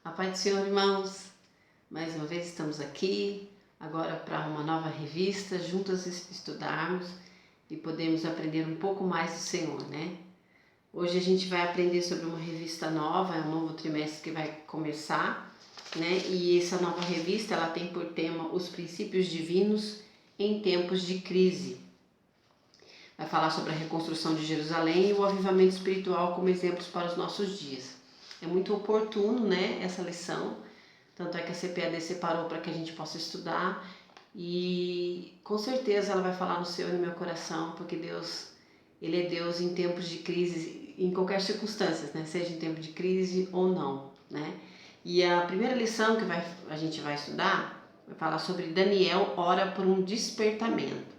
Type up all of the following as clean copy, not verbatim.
A paz do Senhor, irmãos. Mais uma vez estamos aqui, agora para uma nova revista, juntas estudarmos e podemos aprender um pouco mais do Senhor, né? Hoje a gente vai aprender sobre uma revista nova, é um novo trimestre que vai começar, né? E essa nova revista, ela tem por tema os princípios divinos em tempos de crise. Vai falar sobre a reconstrução de Jerusalém e o avivamento espiritual como exemplos para os nossos dias. É muito oportuno, né, essa lição, tanto é que a CPAD separou para que a gente possa estudar e com certeza ela vai falar no seu e no meu coração, porque Deus, Ele é Deus em tempos de crise, em qualquer circunstância, né, seja em tempo de crise ou não, né. E a primeira lição que a gente vai estudar vai falar sobre Daniel ora por um despertamento.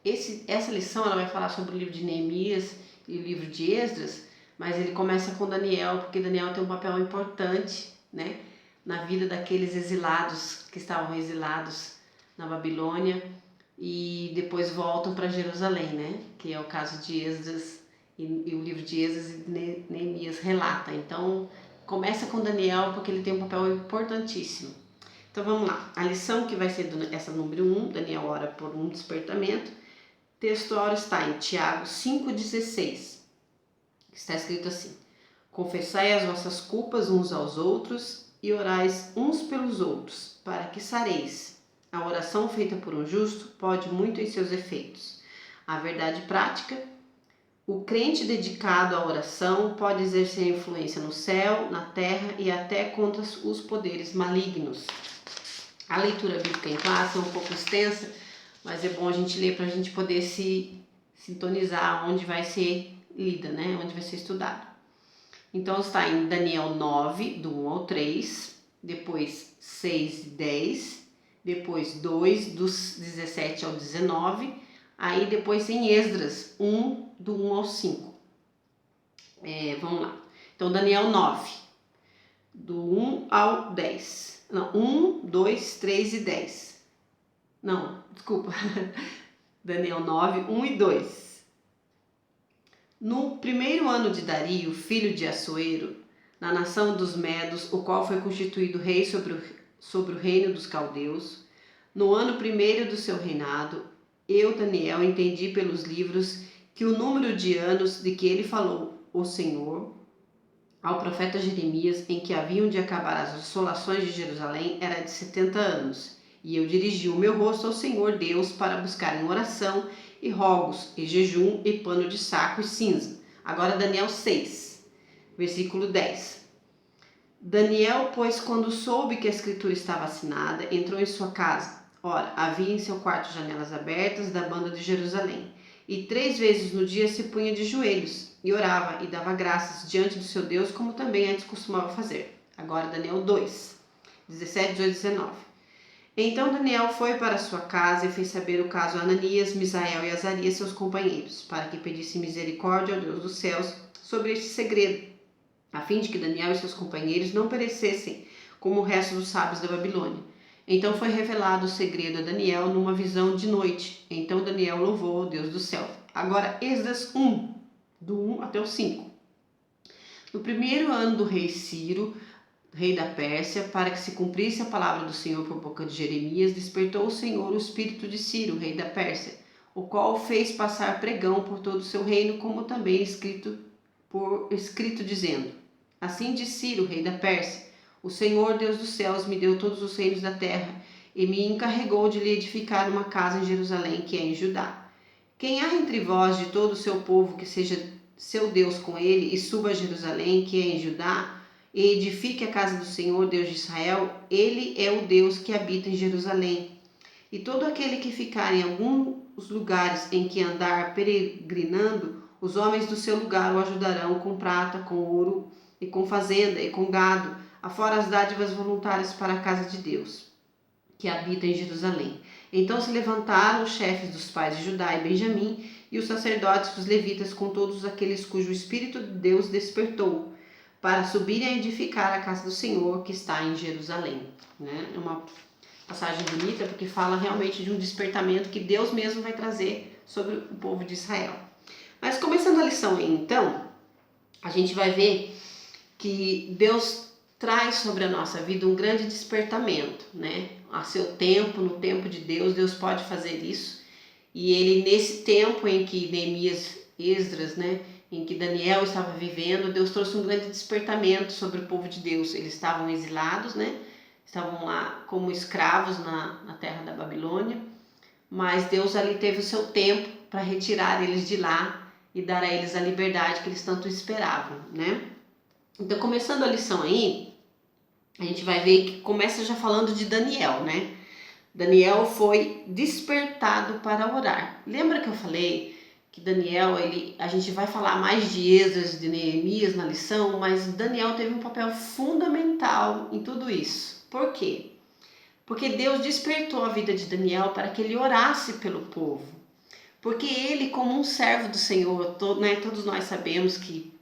Essa lição ela vai falar sobre o livro de Neemias e o livro de Esdras, mas ele começa com Daniel, porque Daniel tem um papel importante, né, na vida daqueles exilados que estavam exilados na Babilônia e depois voltam para Jerusalém, né, que é o caso de Esdras e o livro de Esdras e Neemias relata. Então começa com Daniel porque ele tem um papel importantíssimo. Então vamos lá, a lição que vai ser essa número 1, Daniel ora por um despertamento. O texto está em Tiago 5,16. Está escrito assim: confessai as vossas culpas uns aos outros e orais uns pelos outros, para que sareis. A oração feita por um justo pode muito em seus efeitos. A verdade prática: o crente dedicado à oração pode exercer influência no céu, na terra e até contra os poderes malignos. A leitura bíblica em classe é um pouco extensa, mas é bom a gente ler para a gente poder se sintonizar onde vai ser lida, né? Onde vai ser estudado. Então está em Daniel 9, do 1 ao 3, depois 6 e 10, depois 2, dos 17 ao 19, aí depois em Esdras 1, do 1 ao 5. Vamos lá. Então Daniel 9, do 1 ao 10. Não, 1, 2, 3 e 10. Não, desculpa. Daniel 9, 1 e 2. No primeiro ano de Dario, filho de Assuero, na nação dos Medos, o qual foi constituído rei sobre o reino dos caldeus, no ano primeiro do seu reinado, eu, Daniel, entendi pelos livros que o número de anos de que ele falou o Senhor ao profeta Jeremias, em que haviam de acabar as assolações de Jerusalém, era de 70 anos. E eu dirigi o meu rosto ao Senhor Deus para buscar em oração e rogos, e jejum, e pano de saco e cinza. Agora Daniel 6, versículo 10. Daniel, pois, quando soube que a escritura estava assinada, entrou em sua casa. Ora, havia em seu quarto janelas abertas da banda de Jerusalém. E 3 vezes no dia se punha de joelhos, e orava, e dava graças diante do seu Deus, como também antes costumava fazer. Agora Daniel 2, 17, 18 e 19. Então Daniel foi para sua casa e fez saber o caso a Ananias, Misael e Azarias, seus companheiros, para que pedissem misericórdia ao Deus dos céus sobre este segredo, a fim de que Daniel e seus companheiros não perecessem como o resto dos sábios da Babilônia. Então foi revelado o segredo a Daniel numa visão de noite. Então Daniel louvou o Deus do céu. Agora Esdras 1, do 1 até o 5. No primeiro ano do rei Ciro, rei da Pérsia, para que se cumprisse a palavra do Senhor por boca de Jeremias, despertou o Senhor o espírito de Ciro, rei da Pérsia, o qual fez passar pregão por todo o seu reino, como também escrito dizendo: assim diz Ciro, rei da Pérsia: o Senhor, Deus dos céus, me deu todos os reinos da terra e me encarregou de lhe edificar uma casa em Jerusalém, que é em Judá. Quem há entre vós de todo o seu povo que seja seu Deus com ele e suba a Jerusalém, que é em Judá, e edifique a casa do Senhor, Deus de Israel, ele é o Deus que habita em Jerusalém. E todo aquele que ficar em alguns lugares em que andar peregrinando, os homens do seu lugar o ajudarão com prata, com ouro, e com fazenda, e com gado, afora as dádivas voluntárias para a casa de Deus, que habita em Jerusalém. Então se levantaram os chefes dos pais de Judá e Benjamim, e os sacerdotes, os levitas, com todos aqueles cujo Espírito de Deus despertou, para subirem a edificar a casa do Senhor, que está em Jerusalém. É uma passagem bonita, porque fala realmente de um despertamento que Deus mesmo vai trazer sobre o povo de Israel. Mas começando a lição aí, então, a gente vai ver que Deus traz sobre a nossa vida um grande despertamento, né? A seu tempo, no tempo de Deus, Deus pode fazer isso. E ele, nesse tempo em que Neemias, Esdras, né, em que Daniel estava vivendo, Deus trouxe um grande despertamento sobre o povo de Deus. Eles estavam exilados, né? Estavam lá como escravos na terra da Babilônia, mas Deus ali teve o seu tempo para retirar eles de lá e dar a eles a liberdade que eles tanto esperavam, né? Então, começando a lição aí, a gente vai ver que começa já falando de Daniel, né? Daniel foi despertado para orar. Lembra que eu falei que Daniel, a gente vai falar mais de Esdras, de Neemias na lição, mas Daniel teve um papel fundamental em tudo isso. Por quê? Porque Deus despertou a vida de Daniel para que ele orasse pelo povo. Porque ele, como um servo do Senhor, todos nós sabemos que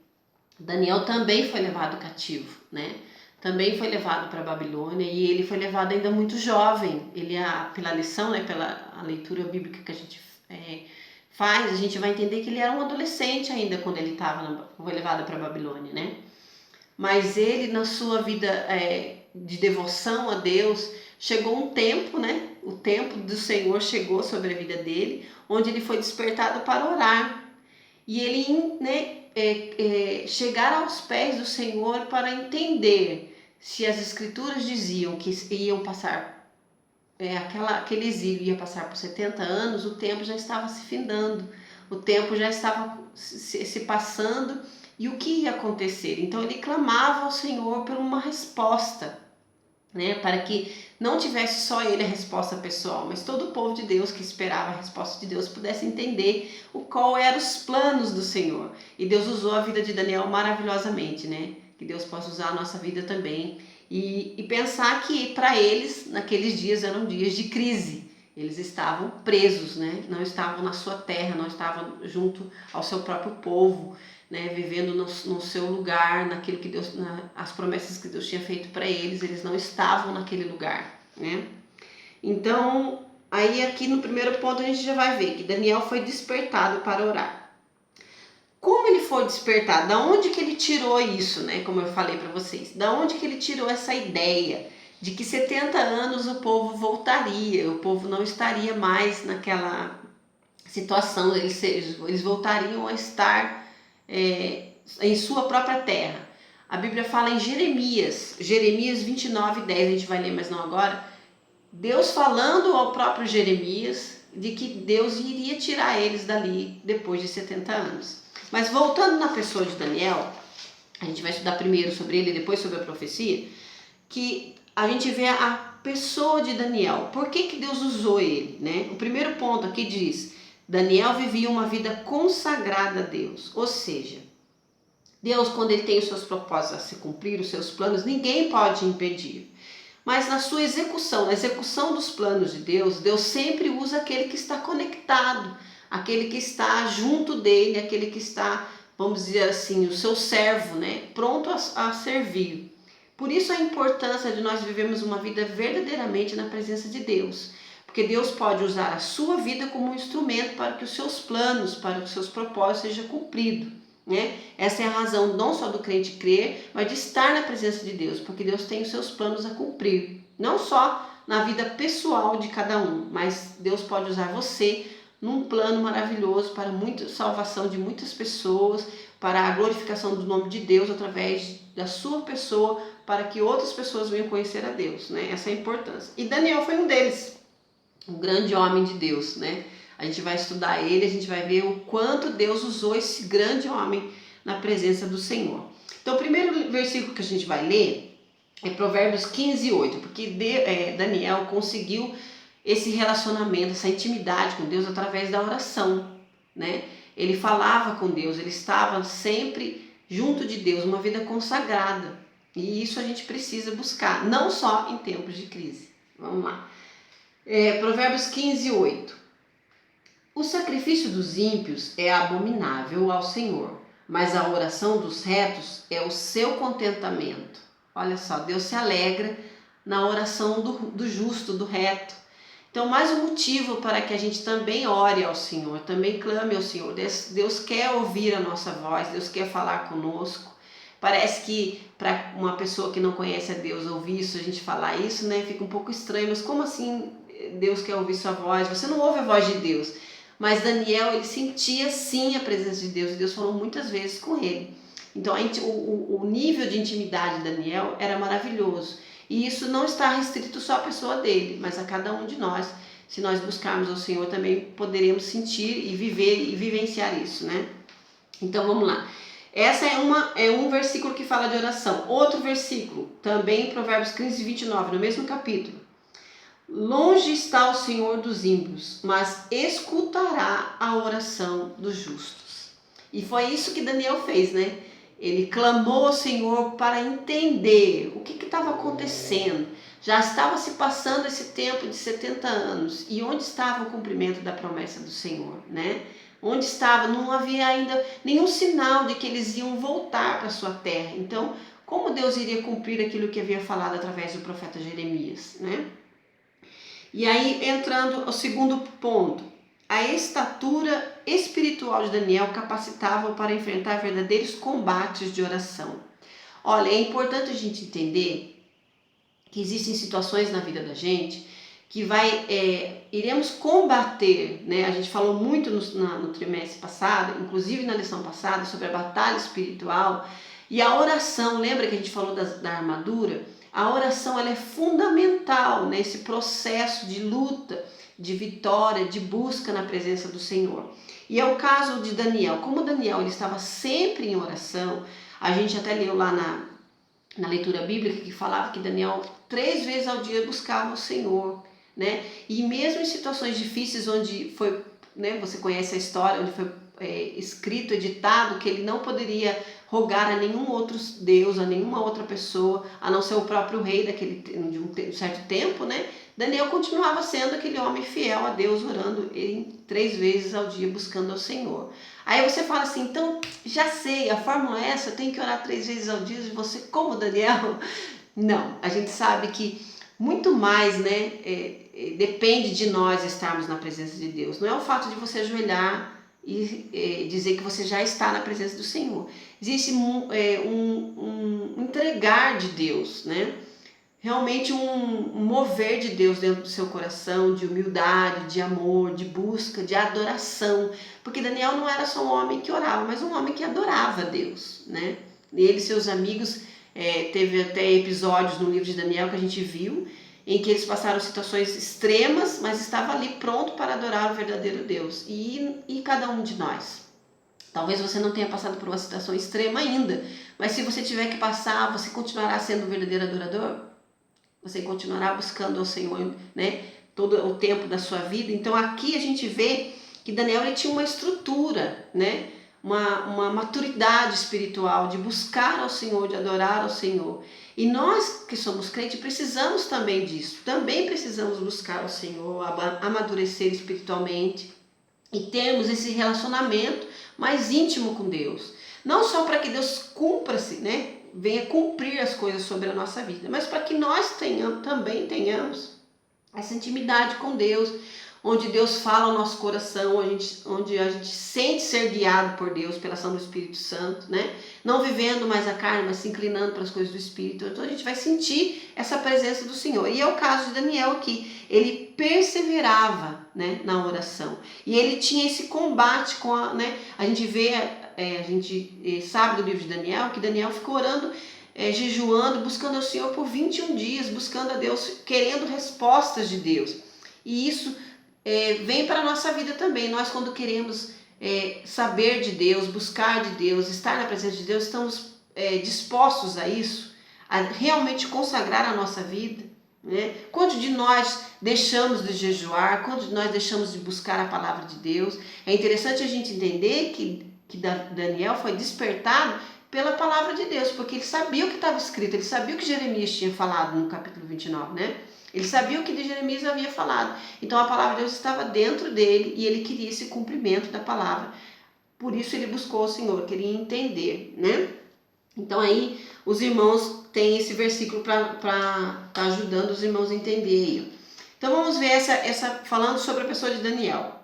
Daniel também foi levado cativo, né? Também foi levado para a Babilônia e ele foi levado ainda muito jovem. Ele, pela lição, né, pela a leitura bíblica que a gente faz, a gente vai entender que ele era um adolescente ainda quando ele foi levado para a Babilônia, né? Mas ele, na sua vida de devoção a Deus, chegou um tempo, né? O tempo do Senhor chegou sobre a vida dele, onde ele foi despertado para orar. E ele, né, chegar aos pés do Senhor para entender se as escrituras diziam que iam passar, aquele exílio ia passar por 70 anos, o tempo já estava se findando, o tempo já estava se passando e o que ia acontecer? Então ele clamava ao Senhor por uma resposta, né, para que não tivesse só ele a resposta pessoal, mas todo o povo de Deus que esperava a resposta de Deus pudesse entender qual eram os planos do Senhor. E Deus usou a vida de Daniel maravilhosamente, né? Que Deus possa usar a nossa vida também e pensar que para eles, naqueles dias, eram dias de crise. Eles estavam presos, né? Não estavam na sua terra, não estavam junto ao seu próprio povo, né, vivendo no seu lugar, naquilo que Deus, as promessas que Deus tinha feito para eles não estavam naquele lugar, né? Então, aí aqui no primeiro ponto a gente já vai ver que Daniel foi despertado para orar. Como ele foi despertado? Da onde que ele tirou isso, né? Como eu falei para vocês, da onde que ele tirou essa ideia de que 70 anos o povo voltaria, o povo não estaria mais naquela situação, eles voltariam a estar em sua própria terra. A Bíblia fala em Jeremias 29:10, a gente vai ler, mas não agora. Deus falando ao próprio Jeremias de que Deus iria tirar eles dali depois de 70 anos. Mas voltando na pessoa de Daniel, a gente vai estudar primeiro sobre ele e depois sobre a profecia, que a gente vê a pessoa de Daniel. Por que Deus usou ele, né? O primeiro ponto aqui diz: Daniel vivia uma vida consagrada a Deus, ou seja, Deus, quando ele tem os seus propósitos a se cumprir, os seus planos, ninguém pode impedir. Mas na sua execução, na execução dos planos de Deus, Deus sempre usa aquele que está conectado, aquele que está junto dele, aquele que está, vamos dizer assim, o seu servo, né, pronto a servir. Por isso a importância de nós vivermos uma vida verdadeiramente na presença de Deus. Porque Deus pode usar a sua vida como um instrumento para que os seus planos, para que os seus propósitos sejam cumpridos, né? Essa é a razão não só do crente crer, mas de estar na presença de Deus, porque Deus tem os seus planos a cumprir. Não só na vida pessoal de cada um, mas Deus pode usar você num plano maravilhoso para a salvação de muitas pessoas, para a glorificação do nome de Deus através da sua pessoa, para que outras pessoas venham conhecer a Deus, né? Essa é a importância. E Daniel foi um deles. Um grande homem de Deus, né? A gente vai estudar ele, a gente vai ver o quanto Deus usou esse grande homem na presença do Senhor. Então, o primeiro versículo que a gente vai ler é Provérbios 15:8, porque Daniel conseguiu esse relacionamento, essa intimidade com Deus através da oração, né? Ele falava com Deus, ele estava sempre junto de Deus, uma vida consagrada. E isso a gente precisa buscar, não só em tempos de crise. Vamos lá. Provérbios 15:8. O sacrifício dos ímpios é abominável ao Senhor, mas a oração dos retos é o seu contentamento. Olha só, Deus se alegra na oração do justo, do reto. Então, mais um motivo para que a gente também ore ao Senhor, também clame ao Senhor. Deus quer ouvir a nossa voz, Deus quer falar conosco. Parece que para uma pessoa que não conhece a Deus ouvir isso, a gente falar isso, né, fica um pouco estranho, mas como assim Deus quer ouvir sua voz? Você não ouve a voz de Deus. Mas Daniel, ele sentia sim a presença de Deus, e Deus falou muitas vezes com ele. Então o nível de intimidade de Daniel era maravilhoso. E isso não está restrito só à pessoa dele, mas a cada um de nós. Se nós buscarmos ao Senhor, também poderemos sentir e viver e vivenciar isso, né? Então vamos lá. Essa é um versículo que fala de oração. Outro versículo, também em Provérbios 15, 29, no mesmo capítulo. Longe está o Senhor dos ímpios, mas escutará a oração dos justos. E foi isso que Daniel fez, né? Ele clamou ao Senhor para entender o que estava acontecendo. Já estava se passando esse tempo de 70 anos. E onde estava o cumprimento da promessa do Senhor, né? Onde estava? Não havia ainda nenhum sinal de que eles iam voltar para a sua terra. Então, como Deus iria cumprir aquilo que havia falado através do profeta Jeremias, né? E aí, entrando ao segundo ponto, a estatura espiritual de Daniel capacitava-o para enfrentar verdadeiros combates de oração. Olha, é importante a gente entender que existem situações na vida da gente que iremos combater, né? A gente falou muito no trimestre passado, inclusive na lição passada, sobre a batalha espiritual e a oração. Lembra que a gente falou da armadura? A oração ela é fundamental nesse processo de luta, de vitória, de busca na presença do Senhor. E é o caso de Daniel. Como Daniel ele estava sempre em oração, a gente até leu lá na leitura bíblica que falava que Daniel 3 vezes ao dia buscava o Senhor, né? E mesmo em situações difíceis onde foi, né, você conhece a história, onde foi escrito, editado, que ele não poderia rogar a nenhum outro Deus, a nenhuma outra pessoa, a não ser o próprio rei de um certo tempo, né? Daniel continuava sendo aquele homem fiel a Deus, orando 3 vezes ao dia, buscando ao Senhor. Aí você fala assim, então já sei, a fórmula é essa, eu tenho que orar 3 vezes ao dia, e você como Daniel? Não, a gente sabe que muito mais, né, depende de nós estarmos na presença de Deus. Não é o fato de você ajoelhar e dizer que você já está na presença do Senhor. Existe um entregar de Deus, né? Realmente um mover de Deus dentro do seu coração, de humildade, de amor, de busca, de adoração. Porque Daniel não era só um homem que orava, mas um homem que adorava Deus, né? Ele e seus amigos, teve até episódios no livro de Daniel que a gente viu, em que eles passaram situações extremas, mas estava ali pronto para adorar o verdadeiro Deus. E cada um de nós? Talvez você não tenha passado por uma situação extrema ainda, mas se você tiver que passar, você continuará sendo um verdadeiro adorador? Você continuará buscando ao Senhor, né, todo o tempo da sua vida? Então aqui a gente vê que Daniel ele tinha uma estrutura, né, uma maturidade espiritual de buscar ao Senhor, de adorar ao Senhor. E nós que somos crentes precisamos também disso. Também precisamos buscar ao Senhor, amadurecer espiritualmente e termos esse relacionamento mais íntimo com Deus. Não só para que Deus cumpra-se, né, venha cumprir as coisas sobre a nossa vida, mas para que nós também tenhamos essa intimidade com Deus, onde Deus fala ao nosso coração, onde a gente sente ser guiado por Deus, pela ação do Espírito Santo, né? Não vivendo mais a carne, mas se inclinando para as coisas do Espírito. Então a gente vai sentir essa presença do Senhor. E é o caso de Daniel aqui. Ele perseverava, né, na oração. E ele tinha esse combate com a gente vê, a gente sabe do livro de Daniel, que Daniel ficou orando, jejuando, buscando ao Senhor por 21 dias, buscando a Deus, querendo respostas de Deus. E isso vem para a nossa vida também. Nós, quando queremos saber de Deus, buscar de Deus, estar na presença de Deus, estamos dispostos a isso, a realmente consagrar a nossa vida, né? Quantos de nós deixamos de jejuar, quantos de nós deixamos de buscar a palavra de Deus? É interessante a gente entender que Daniel foi despertado pela palavra de Deus, porque ele sabia o que estava escrito, ele sabia o que Jeremias tinha falado no capítulo 29, né? Ele sabia o que de Jeremias havia falado. Então a palavra de Deus estava dentro dele e ele queria esse cumprimento da palavra. Por isso ele buscou o Senhor, queria entender, né? Então aí os irmãos têm esse versículo para estar ajudando os irmãos a entender. Então vamos ver essa falando sobre a pessoa de Daniel.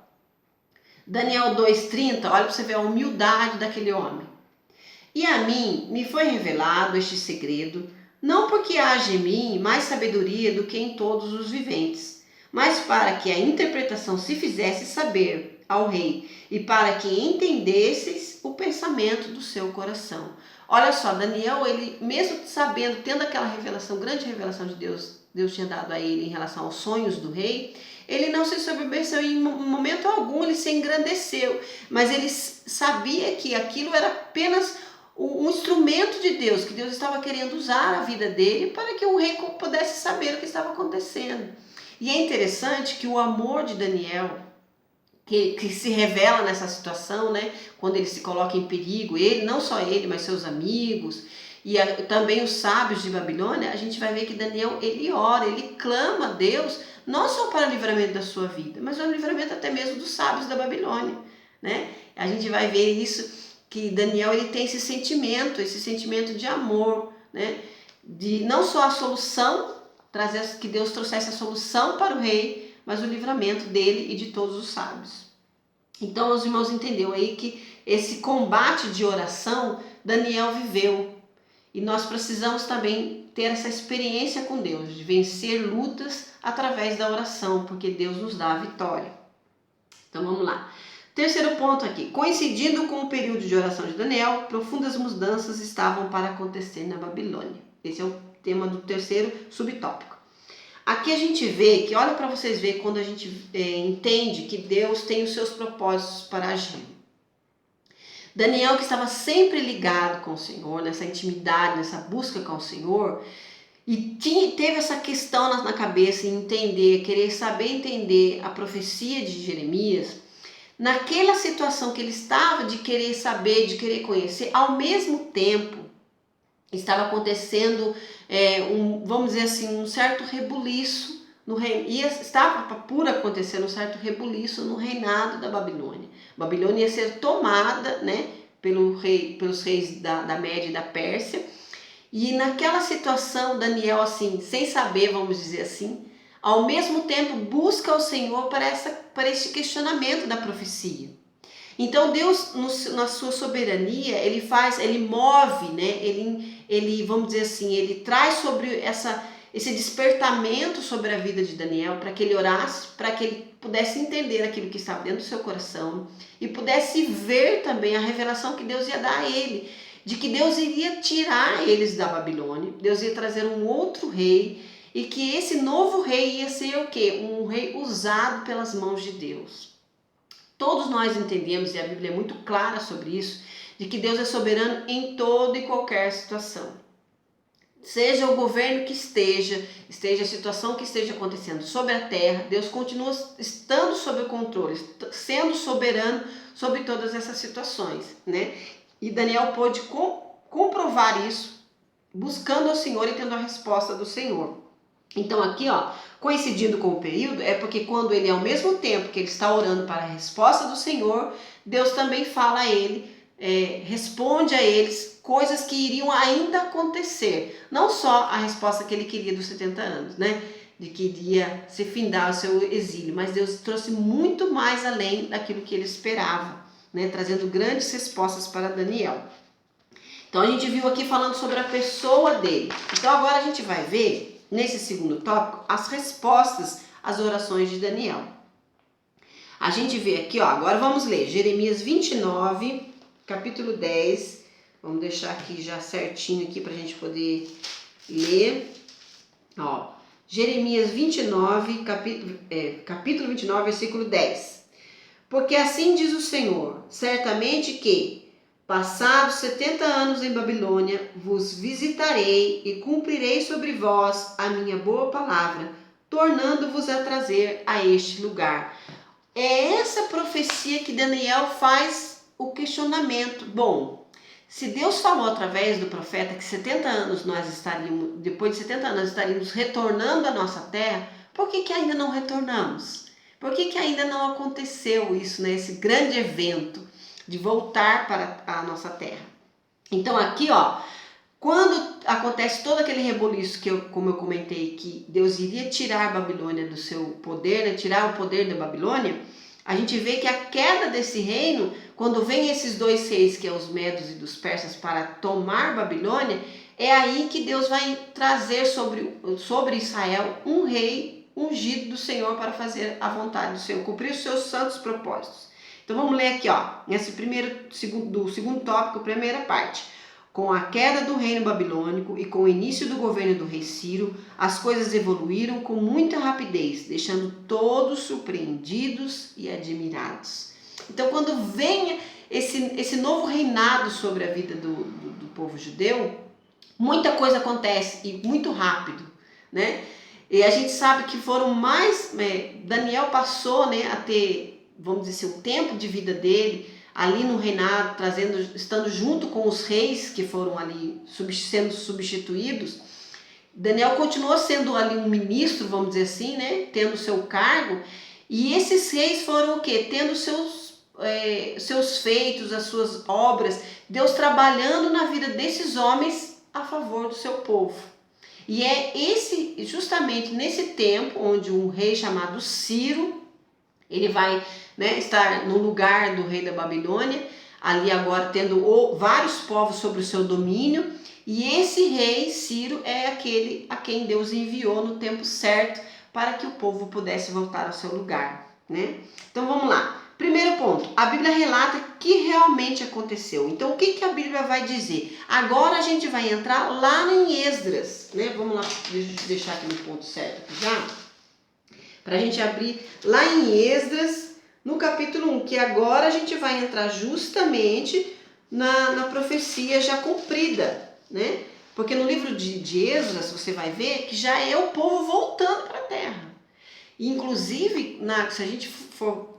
Daniel 2,30, olha para você ver a humildade daquele homem. E a mim me foi revelado este segredo, não porque haja em mim mais sabedoria do que em todos os viventes, mas para que a interpretação se fizesse saber ao rei e para que entendesseis o pensamento do seu coração. Olha só, Daniel, ele mesmo sabendo, tendo aquela revelação, grande revelação de Deus, Deus tinha dado a ele em relação aos sonhos do rei, ele não se soberbeceu em momento algum, ele se engrandeceu, mas ele sabia que aquilo era apenas um instrumento de Deus, que Deus estava querendo usar a vida dele para que o rei pudesse saber o que estava acontecendo. E é interessante que o amor de Daniel, que se revela nessa situação, né? Quando ele se coloca em perigo, ele, não só ele, mas seus amigos e também os sábios de Babilônia, a gente vai ver que Daniel, ele ora, ele clama a Deus, não só para o livramento da sua vida, mas para o livramento até mesmo dos sábios da Babilônia, né? A gente vai ver isso, que Daniel, ele tem esse sentimento de amor, né? De não só a solução, trazer que Deus trouxesse a solução para o rei, mas o livramento dele e de todos os sábios. Então, os irmãos entenderam aí que esse combate de oração, Daniel viveu. E nós precisamos também ter essa experiência com Deus, de vencer lutas através da oração, porque Deus nos dá a vitória. Então, vamos lá. Terceiro ponto aqui. Coincidindo com o período de oração de Daniel, profundas mudanças estavam para acontecer na Babilônia. Esse é o tema do terceiro subtópico. Aqui a gente vê que, olha para vocês verem quando a gente entende que Deus tem os seus propósitos para agir. Daniel, que estava sempre ligado com o Senhor, nessa intimidade, nessa busca com o Senhor, e teve essa questão na cabeça em entender, querer saber entender a profecia de Jeremias, naquela situação que ele estava de querer saber, de querer conhecer, ao mesmo tempo estava acontecendo, vamos dizer assim, um certo rebuliço no reino, estava por acontecer um certo rebuliço no reinado da Babilônia. Babilônia ia ser tomada, né, pelos reis da Média e da Pérsia, e naquela situação Daniel, assim, sem saber, vamos dizer assim, ao mesmo tempo busca o Senhor para esse questionamento da profecia. Então Deus, na sua soberania, ele move, né? Ele, vamos dizer assim, ele traz sobre esse despertamento sobre a vida de Daniel, para que ele orasse, para que ele pudesse entender aquilo que estava dentro do seu coração e pudesse ver também a revelação que Deus ia dar a ele, de que Deus iria tirar eles da Babilônia, Deus ia trazer um outro rei e que esse novo rei ia ser o quê? Um rei usado pelas mãos de Deus. Todos nós entendemos, e a Bíblia é muito clara sobre isso, de que Deus é soberano em toda e qualquer situação. Seja o governo que esteja a situação que esteja acontecendo sobre a terra, Deus continua estando sob o controle, sendo soberano sobre todas essas situações, né? E Daniel pôde comprovar isso, buscando ao Senhor e tendo a resposta do Senhor. Então aqui, ó, coincidindo com o período, é porque quando ele, ao mesmo tempo que ele está orando para a resposta do Senhor, Deus também fala a ele, responde a eles coisas que iriam ainda acontecer. Não só a resposta que ele queria dos 70 anos, né? De que iria se findar o seu exílio, mas Deus trouxe muito mais além daquilo que ele esperava, né? Trazendo grandes respostas para Daniel. Então a gente viu aqui falando sobre a pessoa dele. Então agora a gente vai ver, nesse segundo tópico, as respostas às orações de Daniel. A gente vê aqui, ó, agora vamos ler Jeremias 29, capítulo 10. Vamos deixar aqui já certinho aqui para a gente poder ler. Ó, Jeremias 29, capítulo 29, versículo 10. Porque assim diz o Senhor, certamente que, passados 70 anos em Babilônia, vos visitarei e cumprirei sobre vós a minha boa palavra, tornando-vos a trazer a este lugar. É essa profecia que Daniel faz o questionamento. Bom, se Deus falou através do profeta que 70 anos depois de 70 anos estaríamos retornando à nossa terra, por que ainda não retornamos? Por que ainda não aconteceu isso, né? Esse grande evento de voltar para a nossa terra. Então aqui, ó, quando acontece todo aquele rebuliço como eu comentei, que Deus iria tirar a Babilônia do seu poder, né, tirar o poder da Babilônia, a gente vê que a queda desse reino, quando vem esses dois reis, que é os medos e dos persas, para tomar Babilônia, é aí que Deus vai trazer sobre Israel um rei ungido do Senhor para fazer a vontade do Senhor, cumprir os seus santos propósitos. Então vamos ler aqui, ó, nesse segundo tópico, primeira parte. Com a queda do reino babilônico e com o início do governo do rei Ciro, as coisas evoluíram com muita rapidez, deixando todos surpreendidos e admirados. Então, quando vem esse novo reinado sobre a vida do povo judeu, muita coisa acontece e muito rápido, né? E a gente sabe que foram mais... Daniel passou, né, a ter, vamos dizer assim, o tempo de vida dele ali no reinado, estando junto com os reis que foram ali sendo substituídos. Daniel continuou sendo ali um ministro, vamos dizer assim, né, tendo seu cargo, e esses reis foram o quê? Tendo seus feitos, as suas obras, Deus trabalhando na vida desses homens a favor do seu povo. E é justamente nesse tempo onde um rei chamado Ciro, ele vai, né, estar no lugar do rei da Babilônia, ali agora tendo vários povos sobre o seu domínio, e esse rei Ciro é aquele a quem Deus enviou no tempo certo para que o povo pudesse voltar ao seu lugar, né? Então vamos lá. Primeiro ponto, a Bíblia relata que realmente aconteceu. Então o que a Bíblia vai dizer? Agora a gente vai entrar lá em Esdras, né? Vamos lá, deixa eu deixar aqui no ponto certo aqui já. Para a gente abrir lá em Esdras, no capítulo 1, que agora a gente vai entrar justamente na profecia já cumprida, né? Porque no livro de Esdras você vai ver que já é o povo voltando para a terra. Inclusive, se a gente for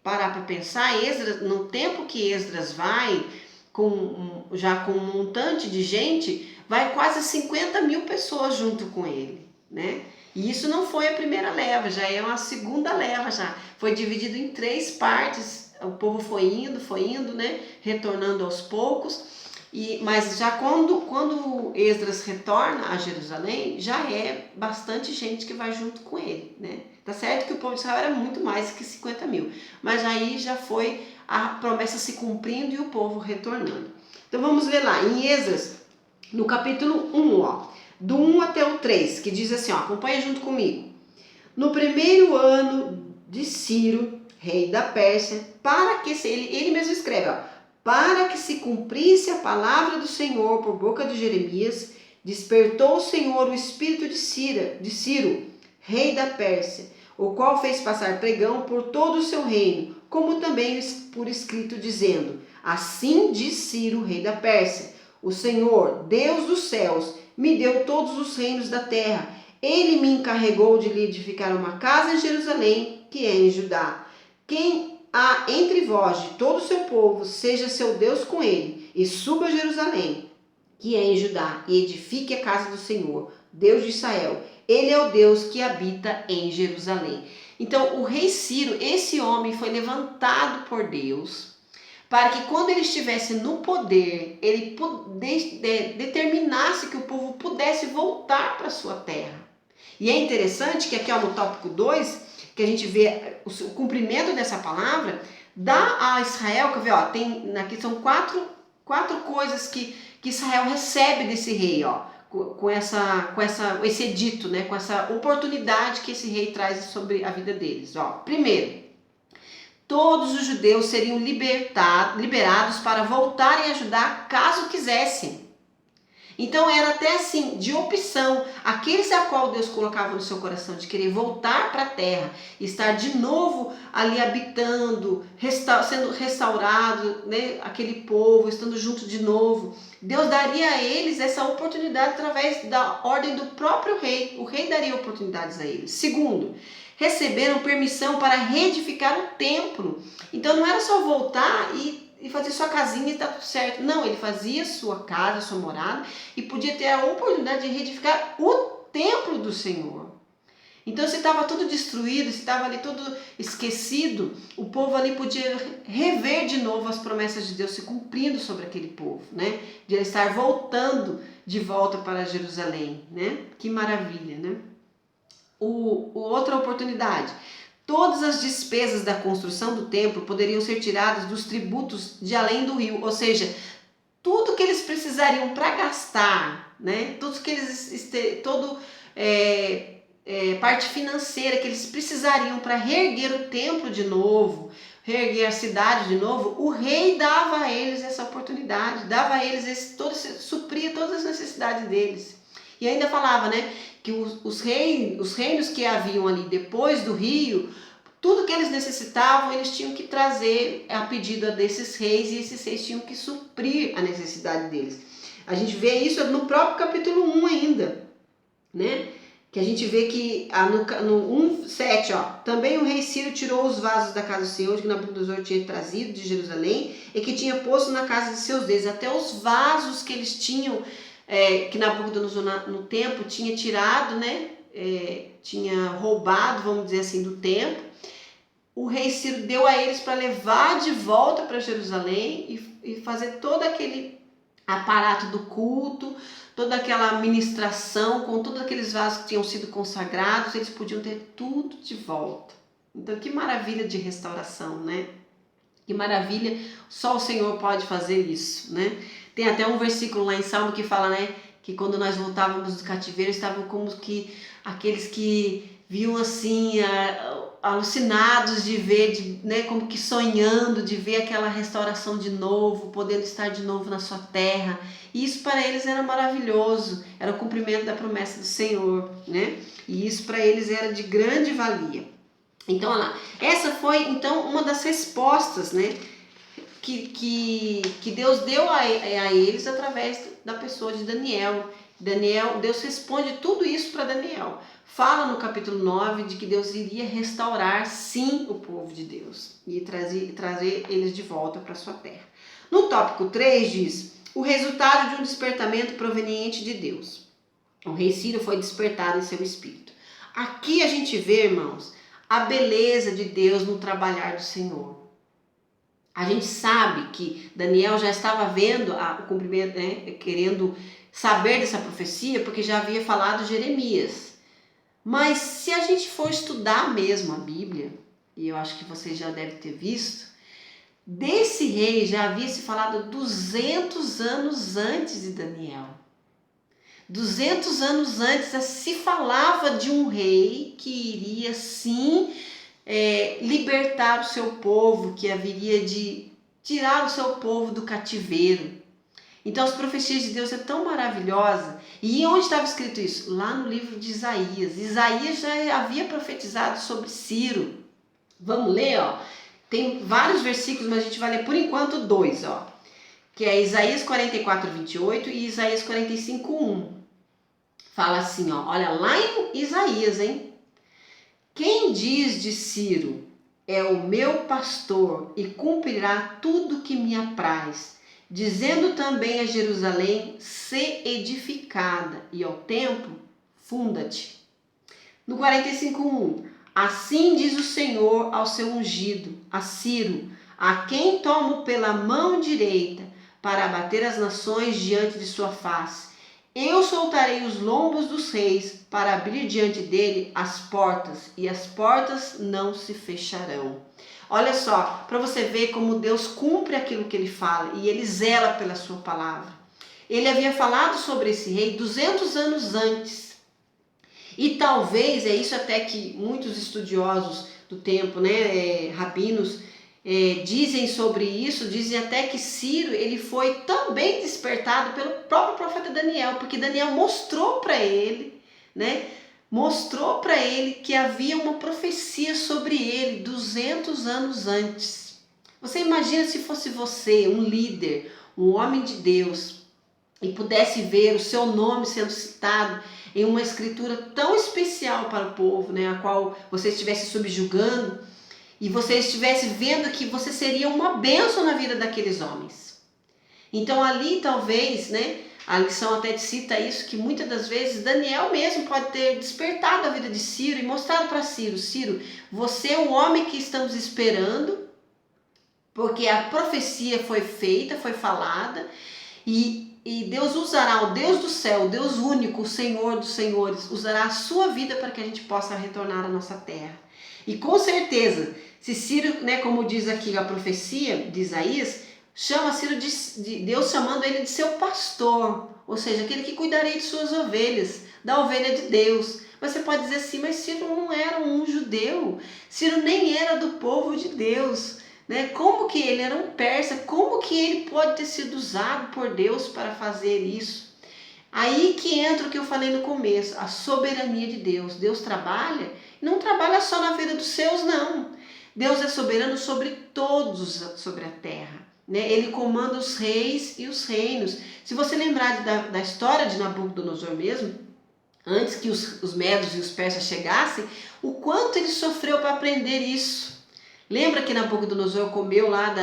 parar para pensar, Esdras, no tempo que Esdras vai, já com um montante de gente, vai quase 50 mil pessoas junto com ele, né? E isso não foi a primeira leva, já é uma segunda leva já. Foi dividido em 3 partes, o povo foi indo, né? Retornando aos poucos. Mas já quando Esdras retorna a Jerusalém, já é bastante gente que vai junto com ele, né? Tá certo que o povo de Israel era muito mais que 50 mil, mas aí já foi a promessa se cumprindo e o povo retornando. Então vamos ver lá, em Esdras, no capítulo 1, ó, do 1 até o 3, que diz assim, ó, acompanha junto comigo. No primeiro ano de Ciro, rei da Pérsia, ele mesmo escreve, ó, para que se cumprisse a palavra do Senhor por boca de Jeremias, despertou o Senhor o espírito de Ciro, rei da Pérsia, o qual fez passar pregão por todo o seu reino, como também por escrito, dizendo, assim diz Ciro, rei da Pérsia, o Senhor, Deus dos céus, me deu todos os reinos da terra. Ele me encarregou de lhe edificar uma casa em Jerusalém, que é em Judá. Quem há entre vós de todo o seu povo, seja seu Deus com ele, e suba a Jerusalém, que é em Judá, e edifique a casa do Senhor, Deus de Israel. Ele é o Deus que habita em Jerusalém. Então, o rei Ciro, esse homem foi levantado por Deus, para que quando ele estivesse no poder, ele determinasse que o povo pudesse voltar para a sua terra. E é interessante que aqui, ó, no tópico 2, que a gente vê o cumprimento dessa palavra, dá a Israel, quer ver, ó, aqui são quatro coisas que Israel recebe desse rei, ó, com esse edito, né, com essa oportunidade que esse rei traz sobre a vida deles. Ó. Primeiro, todos os judeus seriam liberados para voltarem a Judá caso quisessem. Então era até assim, de opção, aqueles a qual Deus colocava no seu coração de querer voltar para a terra, estar de novo ali habitando, sendo restaurado, né, aquele povo, estando junto de novo. Deus daria a eles essa oportunidade através da ordem do próprio rei. O rei daria oportunidades a eles. Segundo, receberam permissão para reedificar o templo. Então não era só voltar e fazer sua casinha e tá tudo certo. Não, ele fazia sua casa, sua morada e podia ter a oportunidade de reedificar o templo do Senhor. Então se estava tudo destruído, se estava ali tudo esquecido, o povo ali podia rever de novo as promessas de Deus se cumprindo sobre aquele povo, né? De ele estar voltando de volta para Jerusalém, né? Que maravilha, né? Outra oportunidade. todas as despesas da construção do templo poderiam ser tiradas dos tributos de além do rio, ou seja, tudo que eles precisariam para gastar, né? Tudo que eles parte financeira que eles precisariam para reerguer o templo de novo, reerguer a cidade de novo, o rei dava a eles essa oportunidade, dava a eles supria todas as necessidades deles. E ainda falava, né, que os reinos que haviam ali depois do rio, tudo que eles necessitavam, eles tinham que trazer a pedido desses reis, e esses reis tinham que suprir a necessidade deles. A gente vê isso no próprio capítulo 1 ainda, né? Que a gente vê que no 1:7, também o rei Ciro tirou os vasos da casa do Senhor, que Nabucodonosor tinha trazido de Jerusalém, e que tinha posto na casa de seus deuses. Até os vasos que eles tinham, que Nabucodonosor no templo tinha tirado, né? Tinha roubado, vamos dizer assim, do templo. O rei Ciro deu a eles para levar de volta para Jerusalém e fazer todo aquele aparato do culto, toda aquela ministração com todos aqueles vasos que tinham sido consagrados, eles podiam ter tudo de volta. Então, que maravilha de restauração, né? Que maravilha, só o Senhor pode fazer isso, né? Tem até um versículo lá em Salmo que fala, né, que quando nós voltávamos do cativeiro, estavam como que aqueles que viam assim, alucinados de ver, né, como que sonhando, de ver aquela restauração de novo, podendo estar de novo na sua terra. E isso para eles era maravilhoso, era o cumprimento da promessa do Senhor, né? E isso para eles era de grande valia. Então, olha lá, essa foi então uma das respostas, né, que Deus deu a eles através da pessoa de Daniel. Deus responde tudo isso para Daniel. Fala no capítulo 9 de que Deus iria restaurar sim o povo de Deus e trazer eles de volta para sua terra. No tópico 3 diz: o resultado de um despertamento proveniente de Deus. O rei Ciro foi despertado em seu espírito. Aqui a gente vê, irmãos, a beleza de Deus no trabalhar do Senhor. A gente sabe que Daniel já estava vendo o cumprimento, né, querendo saber dessa profecia, porque já havia falado Jeremias. Mas se a gente for estudar mesmo a Bíblia, e eu acho que vocês já devem ter visto, desse rei já havia se falado 200 anos antes de Daniel. 200 anos antes se falava de um rei que iria sim libertar o seu povo, que haveria de tirar o seu povo do cativeiro. Então as profecias de Deus é tão maravilhosa. E onde estava escrito isso? Lá no livro de Isaías. Isaías já havia profetizado sobre Ciro. Vamos ler, tem vários versículos, mas a gente vai ler por enquanto 2, que é Isaías 44:28 e Isaías 45:1. Fala assim, olha lá em Isaías, hein? Quem diz de Ciro: é o meu pastor e cumprirá tudo que me apraz, dizendo também a Jerusalém: sê edificada, e ao templo: funda-te. No 45:1, assim diz o Senhor ao seu ungido, a Ciro, a quem tomo pela mão direita para abater as nações diante de sua face. Eu soltarei os lombos dos reis para abrir diante dele as portas, e as portas não se fecharão. Olha só, para você ver como Deus cumpre aquilo que ele fala e ele zela pela sua palavra. Ele havia falado sobre esse rei 200 anos antes. E talvez, é isso até que muitos estudiosos do tempo, né, rabinos, dizem sobre isso, dizem até que Ciro ele foi também despertado pelo próprio profeta Daniel, porque Daniel mostrou para ele, né, que havia uma profecia sobre ele 200 anos antes. Você imagina se fosse você, um líder, um homem de Deus, e pudesse ver o seu nome sendo citado em uma escritura tão especial para o povo, né, a qual você estivesse subjugando, e você estivesse vendo que você seria uma bênção na vida daqueles homens. Então ali talvez, né, a lição até cita isso, que muitas das vezes Daniel mesmo pode ter despertado a vida de Ciro e mostrado para Ciro: Ciro, você é o homem que estamos esperando, porque a profecia foi feita, foi falada, e e Deus usará, o Deus do céu, o Deus único, o Senhor dos senhores, usará a sua vida para que a gente possa retornar à nossa terra. E com certeza, se Ciro, né, como diz aqui a profecia de Isaías, chama Ciro de Deus chamando ele de seu pastor, ou seja, aquele que cuidarei de suas ovelhas, da ovelha de Deus. Mas você pode dizer assim, mas Ciro não era um judeu, Ciro nem era do povo de Deus, né? Como que ele era um persa, como que ele pode ter sido usado por Deus para fazer isso? Aí que entra o que eu falei no começo, a soberania de Deus. Deus trabalha, não trabalha só na vida dos seus, não. Deus é soberano sobre todos, sobre a terra. Né? Ele comanda os reis e os reinos. Se você lembrar da história de Nabucodonosor mesmo, antes que os medos e os persas chegassem, o quanto ele sofreu para aprender isso. Lembra que Nabucodonosor comeu lá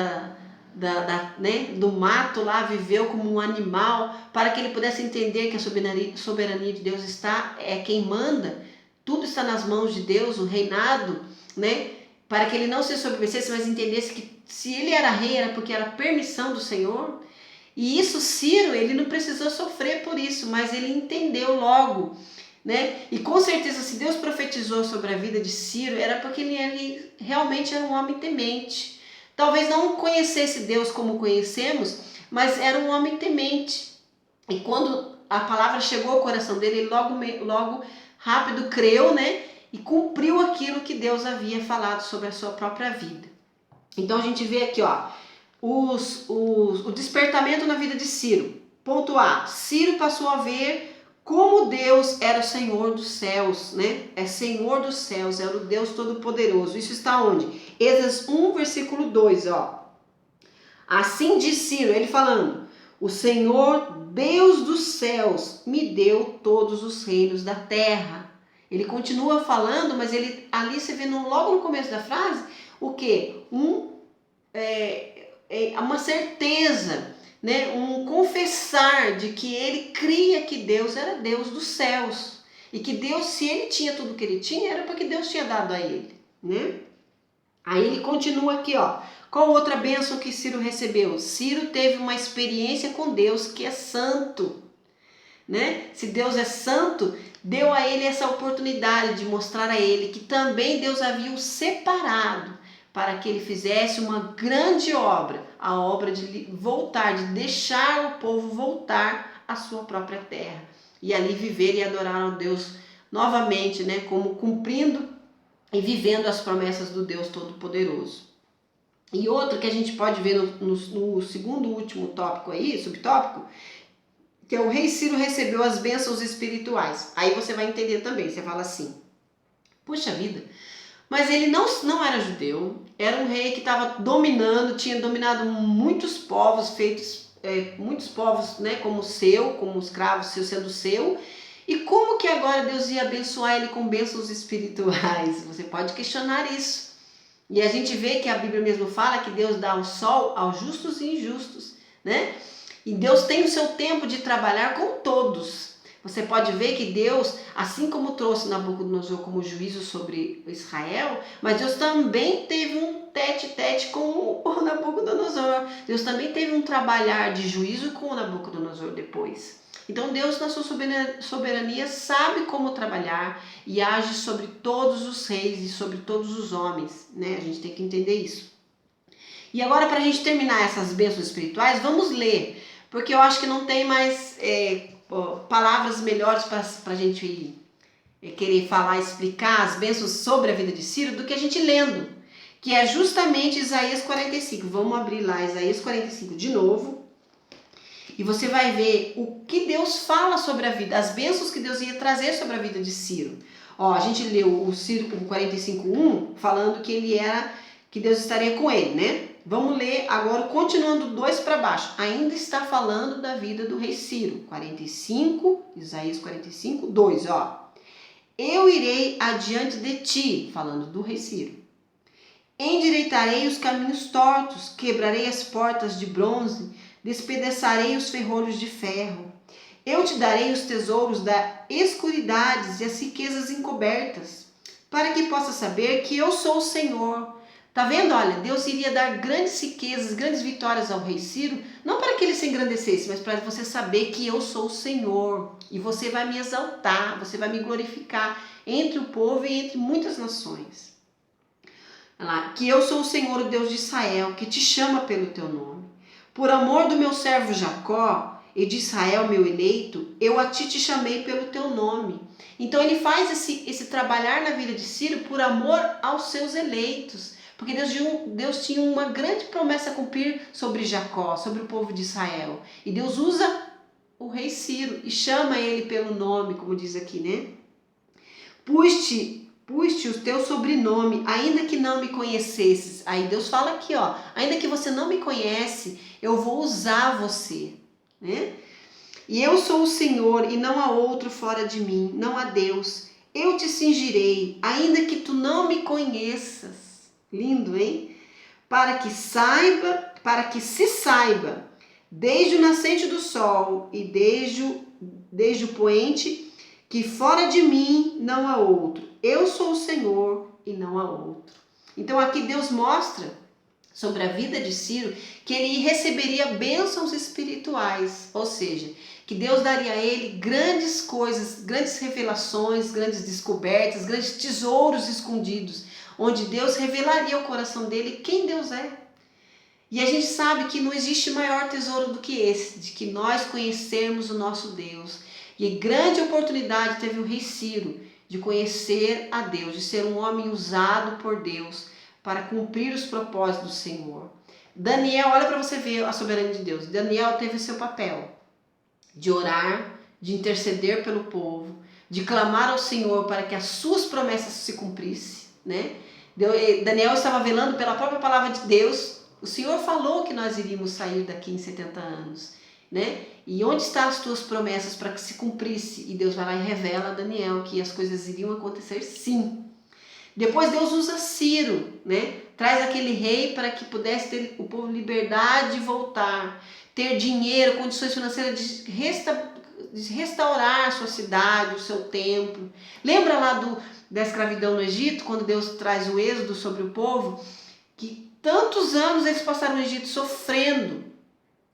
do mato lá, viveu como um animal, para que ele pudesse entender que a soberania de Deus é quem manda, tudo está nas mãos de Deus, o reinado, né? Para que ele não se sobrevivesse, mas entendesse que se ele era rei era porque era permissão do Senhor. E isso, Ciro, ele não precisou sofrer por isso, mas ele entendeu logo, né? E com certeza, se Deus profetizou sobre a vida de Ciro, era porque ele realmente era um homem temente. Talvez não conhecesse Deus como conhecemos, mas era um homem temente. E quando a palavra chegou ao coração dele, ele logo rápido creu, né? E cumpriu aquilo que Deus havia falado sobre a sua própria vida. Então a gente vê aqui, ó, o despertamento na vida de Ciro. Ponto A, Ciro passou a ver como Deus era o Senhor dos céus, né? É Senhor dos céus, era o Deus Todo-Poderoso. Isso está onde? Êxodo 1, versículo 2, ó. Assim diz Ciro, ele falando, o Senhor, Deus dos céus, me deu todos os reinos da terra. Ele continua falando, mas ali você vê logo no começo da frase, o quê? Uma certeza, né? Um confessar de que ele cria que Deus era Deus dos céus. E que Deus, se ele tinha tudo que ele tinha, era porque Deus tinha dado a ele, né? Aí ele continua aqui, ó. Qual outra bênção que Ciro recebeu? Ciro teve uma experiência com Deus que é santo, né? Se Deus é santo, deu a ele essa oportunidade de mostrar a ele que também Deus havia o separado para que ele fizesse uma grande obra, a obra de voltar, de deixar o povo voltar à sua própria terra e ali viver e adorar ao Deus novamente, né? Como cumprindo e vivendo as promessas do Deus Todo-Poderoso. E outro que a gente pode ver no segundo último tópico aí, subtópico, que é o rei Ciro recebeu as bênçãos espirituais. Aí você vai entender também, você fala assim, puxa vida, mas ele não era judeu, era um rei que estava dominando, tinha dominado muitos povos, muitos povos, né, como escravos sendo seu. E como que agora Deus ia abençoar ele com bênçãos espirituais? Você pode questionar isso. E a gente vê que a Bíblia mesmo fala que Deus dá o sol aos justos e injustos, né? E Deus tem o seu tempo de trabalhar com todos. Você pode ver que Deus, assim como trouxe Nabucodonosor como juízo sobre Israel, mas Deus também teve um tete-tete com o Nabucodonosor. Deus também teve um trabalhar de juízo com o Nabucodonosor depois. Então Deus, na sua soberania, sabe como trabalhar e age sobre todos os reis e sobre todos os homens, né? A gente tem que entender isso. E agora, para a gente terminar essas bênçãos espirituais, vamos ler, porque eu acho que não tem mais palavras melhores para a gente querer falar, explicar as bênçãos sobre a vida de Ciro do que a gente lendo, que é justamente Isaías 45. Vamos abrir lá Isaías 45 de novo. E você vai ver o que Deus fala sobre a vida, as bênçãos que Deus ia trazer sobre a vida de Ciro. Ó, a gente leu o Ciro 45:1 falando que Deus estaria com ele, né? Vamos ler agora, continuando 2 para baixo. Ainda está falando da vida do rei Ciro. Isaías 45:2, ó. Eu irei adiante de ti, falando do rei Ciro. Endireitarei os caminhos tortos, quebrarei as portas de bronze, despedaçarei os ferrolhos de ferro. Eu te darei os tesouros da escuridade e as riquezas encobertas, para que possas saber que eu sou o Senhor. Tá vendo? Olha, Deus iria dar grandes riquezas, grandes vitórias ao rei Ciro, não para que ele se engrandecesse, mas para você saber que eu sou o Senhor e você vai me exaltar, você vai me glorificar entre o povo e entre muitas nações. Olha lá, que eu sou o Senhor, o Deus de Israel, que te chama pelo teu nome. Por amor do meu servo Jacó e de Israel, meu eleito, eu a ti te chamei pelo teu nome. Então ele faz esse trabalhar na vida de Ciro por amor aos seus eleitos. Porque Deus tinha uma grande promessa a cumprir sobre Jacó, sobre o povo de Israel. E Deus usa o rei Ciro e chama ele pelo nome, como diz aqui, né? Pus-te o teu sobrenome, ainda que não me conhecesses. Aí Deus fala aqui, ó, ainda que você não me conhece, eu vou usar você, né? E eu sou o Senhor e não há outro fora de mim, não há Deus. Eu te cingirei, ainda que tu não me conheças. Lindo, hein? Para que se saiba, desde o nascente do sol e desde o poente, que fora de mim não há outro. Eu sou o Senhor e não há outro. Então aqui Deus mostra sobre a vida de Ciro que ele receberia bênçãos espirituais, ou seja, que Deus daria a ele grandes coisas, grandes revelações, grandes descobertas, grandes tesouros escondidos, onde Deus revelaria ao coração dele quem Deus é. E a gente sabe que não existe maior tesouro do que esse, de que nós conhecermos o nosso Deus. E grande oportunidade teve o rei Ciro de conhecer a Deus, de ser um homem usado por Deus para cumprir os propósitos do Senhor. Daniel, olha para você ver a soberania de Deus. Daniel teve o seu papel de orar, de interceder pelo povo, de clamar ao Senhor para que as suas promessas se cumprissem, né? Daniel estava velando pela própria palavra de Deus. O Senhor falou que nós iríamos sair daqui em 70 anos, né? E onde estão as tuas promessas para que se cumprisse? E Deus vai lá e revela a Daniel que as coisas iriam acontecer sim. Depois Deus usa Ciro, né? Traz aquele rei para que pudesse ter o povo liberdade de voltar, ter dinheiro, condições financeiras de restaurar a sua cidade, o seu templo. Lembra lá da escravidão no Egito, quando Deus traz o êxodo sobre o povo, que tantos anos eles passaram no Egito sofrendo,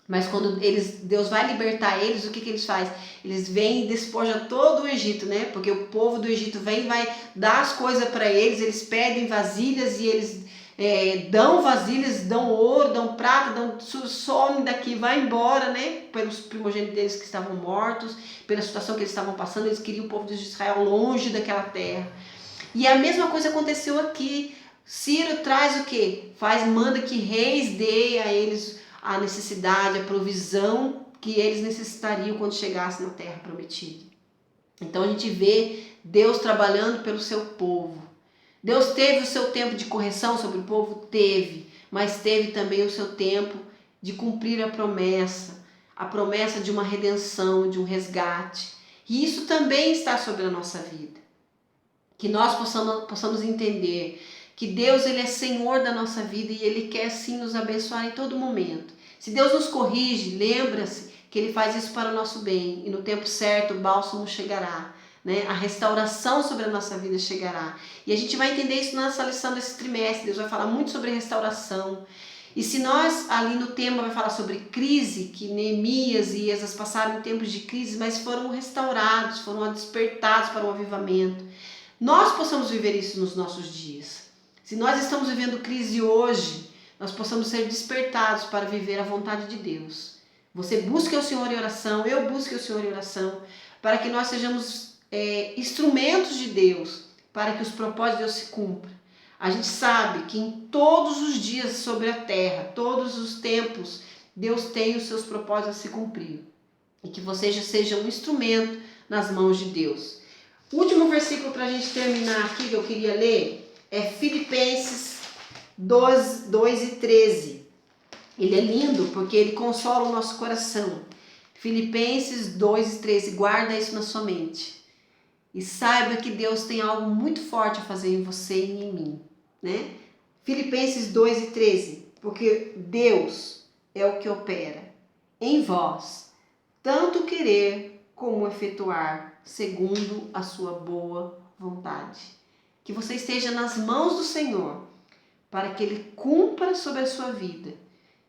mas quando Deus vai libertar eles, o que eles fazem? Eles vêm e despojam todo o Egito, né? Porque o povo do Egito vem e vai dar as coisas para eles, eles pedem vasilhas e eles dão vasilhas, dão ouro, dão prata, some daqui, vai embora, né? Pelos primogênitos deles que estavam mortos, pela situação que eles estavam passando, eles queriam o povo de Israel longe daquela terra. E a mesma coisa aconteceu aqui. Ciro traz o quê? Manda que reis dê a eles a necessidade, a provisão que eles necessitariam quando chegassem na terra prometida. Então a gente vê Deus trabalhando pelo seu povo. Deus teve o seu tempo de correção sobre o povo? Teve, mas teve também o seu tempo de cumprir a promessa de uma redenção, de um resgate. E isso também está sobre a nossa vida. Que nós possamos entender que Deus ele é Senhor da nossa vida e Ele quer sim nos abençoar em todo momento. Se Deus nos corrige, lembra-se que Ele faz isso para o nosso bem e no tempo certo o bálsamo chegará, né? A restauração sobre a nossa vida chegará. E a gente vai entender isso na nossa lição desse trimestre. Deus vai falar muito sobre restauração. E se nós ali no tema vai falar sobre crise, que Neemias e Esdras passaram em tempos de crise, mas foram restaurados, foram despertados para um avivamento. Nós possamos viver isso nos nossos dias. Se nós estamos vivendo crise hoje, nós possamos ser despertados para viver a vontade de Deus. Você busque o Senhor em oração, eu busque o Senhor em oração, para que nós sejamos instrumentos de Deus, para que os propósitos de Deus se cumpram. A gente sabe que em todos os dias sobre a terra, todos os tempos, Deus tem os seus propósitos a se cumprir. E que você já seja um instrumento nas mãos de Deus. O último versículo para a gente terminar aqui que eu queria ler é Filipenses 2 e 13. Ele é lindo porque ele consola o nosso coração. Filipenses 2 e 13. Guarda isso na sua mente. E saiba que Deus tem algo muito forte a fazer em você e em mim, né? Filipenses 2 e 13. Porque Deus é o que opera em vós, tanto querer como efetuar, segundo a sua boa vontade. Que você esteja nas mãos do Senhor, para que Ele cumpra sobre a sua vida.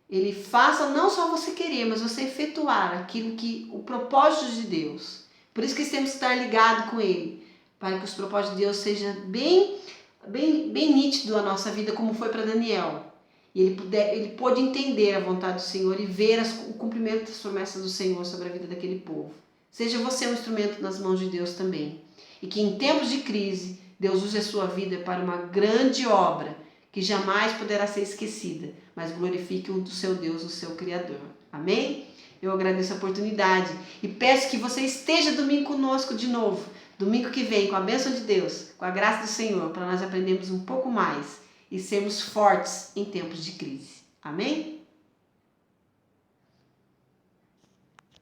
Ele faça não só você querer, mas você efetuar aquilo que o propósito de Deus. Por isso que temos que estar ligado com Ele, para que os propósitos de Deus sejam bem nítido a nossa vida, como foi para Daniel. E ele pôde entender a vontade do Senhor e ver o cumprimento das promessas do Senhor sobre a vida daquele povo. Seja você um instrumento nas mãos de Deus também. E que em tempos de crise, Deus use a sua vida para uma grande obra que jamais poderá ser esquecida, mas glorifique o seu Deus, o seu Criador. Amém? Eu agradeço a oportunidade e peço que você esteja domingo conosco de novo, domingo que vem, com a bênção de Deus, com a graça do Senhor, para nós aprendermos um pouco mais e sermos fortes em tempos de crise. Amém?